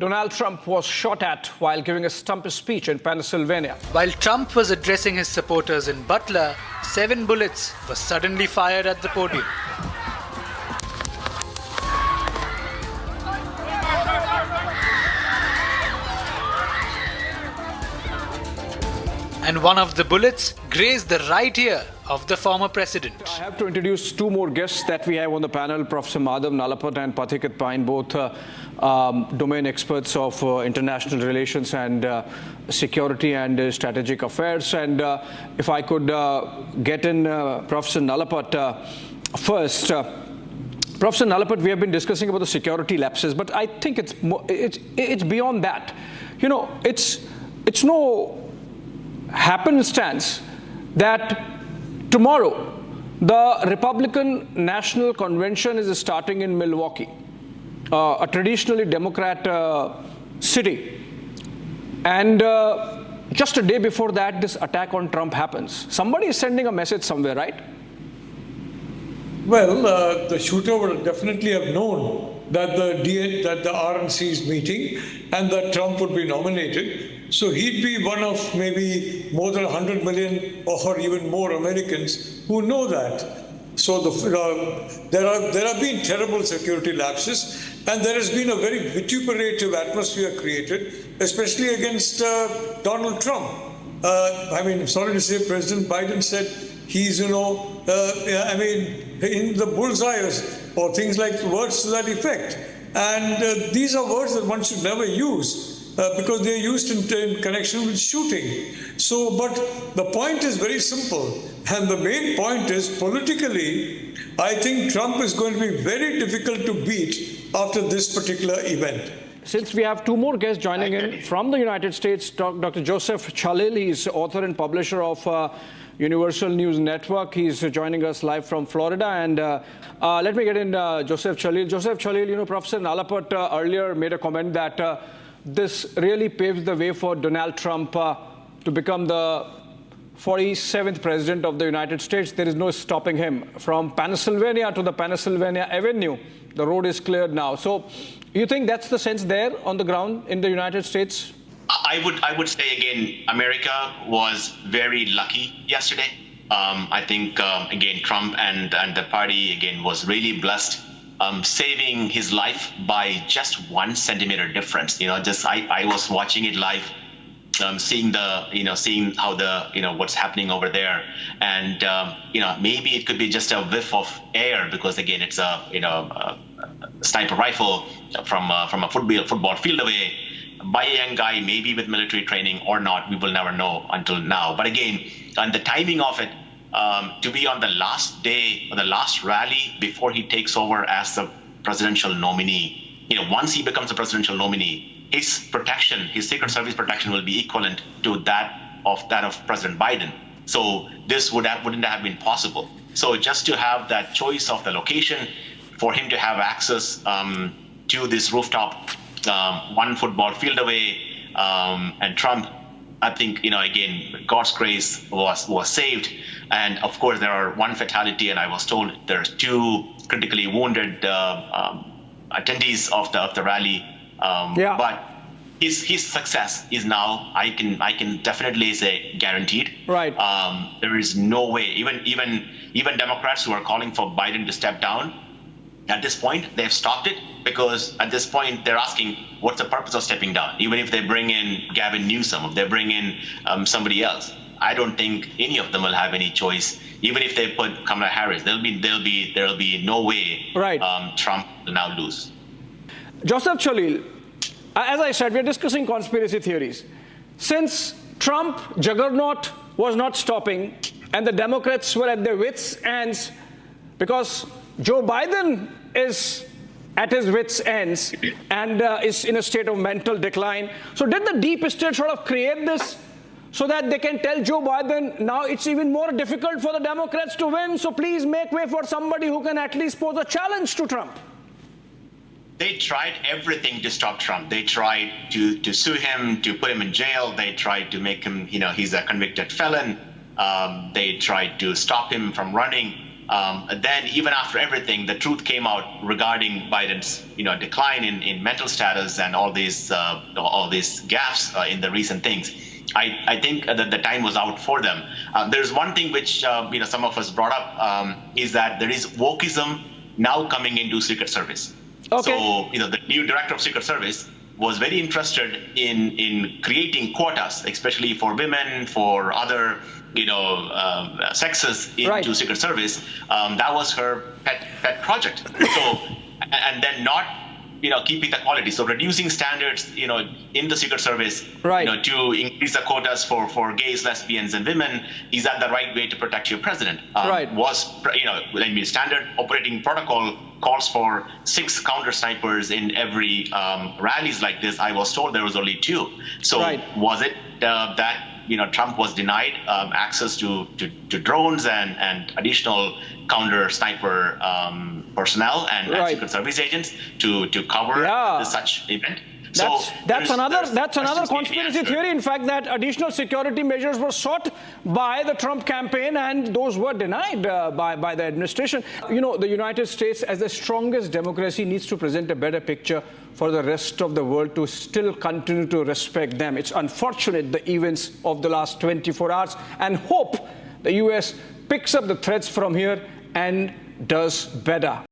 Donald Trump was shot at while giving a stump speech in Pennsylvania. While Trump was addressing his supporters in Butler, 7 bullets were suddenly fired at the podium. And one of the bullets grazed the right ear of the former president. I have to introduce two more guests that we have on the panel, Professor Madhav Nalapat and Pathikit Pine, both domain experts of international relations and security and strategic affairs. And if I could get in Professor Nalapat first. Professor Nalapat, we have been discussing about the security lapses, but I think it's beyond that. You know, it's no happenstance that tomorrow the Republican National Convention is starting in Milwaukee, a traditionally Democrat city. And just a day before that, this attack on Trump happens. Somebody is sending a message somewhere, right? Well, the shooter would definitely have known that the RNC is meeting and that Trump would be nominated. So he'd be one of maybe more than 100 million or even more Americans who know that. So there have been terrible security lapses, and there has been a very vituperative atmosphere created, especially against Donald Trump. I mean, sorry to say, President Biden said he's, in the bullseye or things like words to that effect. And these are words that one should never use. Because they're used in connection with shooting. So, but the point is very simple. And the main point is, politically, I think Trump is going to be very difficult to beat after this particular event. Since we have two more guests joining in from the United States, Dr. Joseph Challi, he's author and publisher of Universal News Network. He's joining us live from Florida. And let me get in Joseph Challi. Joseph Challi, you know, Professor Nalapat earlier made a comment that this really paves the way for Donald Trump to become the 47th president of the United States. There is no stopping him. From Pennsylvania to the Pennsylvania Avenue, the road is cleared now. So you think that's the sense there on the ground in the United States? I would say, again, America was very lucky yesterday. I think, again, Trump and the party, again, was really blessed. Saving his life by just 1 centimeter difference. You know, just I was watching it live, seeing how what's happening over there, and maybe it could be just a whiff of air because again it's a sniper rifle from a football field away by a young guy, maybe with military training or not. We will never know until now. But again, on the timing of it. To be on the last day or the last rally before he takes over as the presidential nominee. You know, once he becomes a presidential nominee, his protection, his Secret Service protection will be equivalent to that of President Biden. So this wouldn't have been possible. So just to have that choice of the location, for him to have access to this rooftop, 1 football field away, and Trump, I think, again, God's grace was saved. And of course, there are 1 fatality, and I was told there's 2 critically wounded attendees of the rally. But his success is now, I can definitely say, guaranteed. Right. There is no way. Even Democrats who are calling for Biden to step down, at this point, they've stopped it because at this point, they're asking, what's the purpose of stepping down? Even if they bring in Gavin Newsom, if they bring in somebody else, I don't think any of them will have any choice. Even if they put Kamala Harris, there'll be no way Trump will now lose. Joseph Chalil, as I said, we're discussing conspiracy theories. Since Trump juggernaut was not stopping and the Democrats were at their wits' ends because Joe Biden is at his wits' ends and is in a state of mental decline. So did the deep state sort of create this so that they can tell Joe Biden, now it's even more difficult for the Democrats to win, so please make way for somebody who can at least pose a challenge to Trump? They tried everything to stop Trump. They tried to sue him, to put him in jail. They tried to make him, he's a convicted felon. They tried to stop him from running. then even after everything, the truth came out regarding Biden's decline in mental status and all these gaffes in the recent things. I think that the time was out for them. There's one thing which some of us brought up is that there is wokeism now coming into Secret Service. Okay. So the new director of Secret Service was very interested in creating quotas, especially for women, for other sexes into Secret Service. That was her pet project. So and then not keeping the quality. So reducing standards, in the Secret Service, to increase the quotas for gays, lesbians, and women, is that the right way to protect your president? Standard operating protocol calls for 6 counter snipers in every rallies like this. I was told there was only 2. So was it that Trump was denied access to drones and additional counter sniper personnel and Secret Service agents to cover such event? That's another conspiracy theory, in fact, that additional security measures were sought by the Trump campaign and those were denied by the administration. The United States, as the strongest democracy, needs to present a better picture for the rest of the world to still continue to respect them. It's unfortunate, the events of the last 24 hours, and hope the US picks up the threads from here and does better.